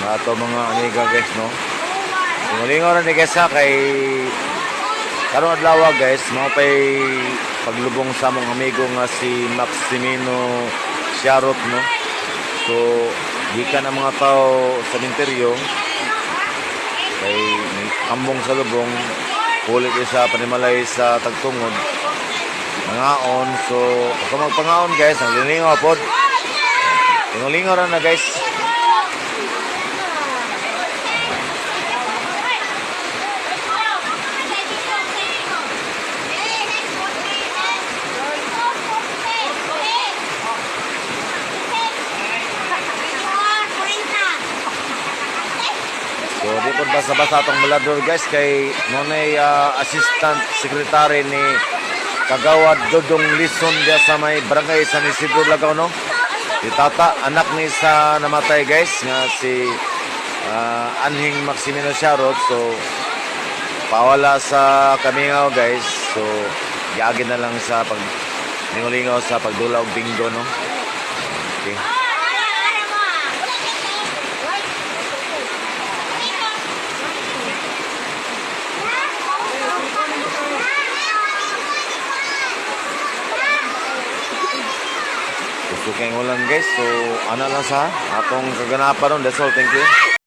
Mga ato mga amiga guys, no? Lingaw rin ni guys ha, kay karong adlaw guys, mga pay paglubong sa mong amigo nga si Maximino Sharot, no? So, gikan ang mga tao sa minteryo kay kambong sa lubong, kulit isa panimalay sa tagtungod nangaon. So ako magpangaon guys, ang lilingaw pod, lingaw ra na guys. So, di po basa-basa itong mulador guys kay nunay assistant secretary ni Kagawad Dodong Lison dia sa may barangay San Isidro Lagaw, no? Si Tata, anak ni sa namatay guys nga si Anhing Maximino Sharot. So, pawala sa Kamingaw guys. So, giagin na lang sa paglingaw sa pagdula og bingo, no? Okay. Gusto kayong ulan guys. So, ano lang sa atong kaganapan ron. That's all. Thank you.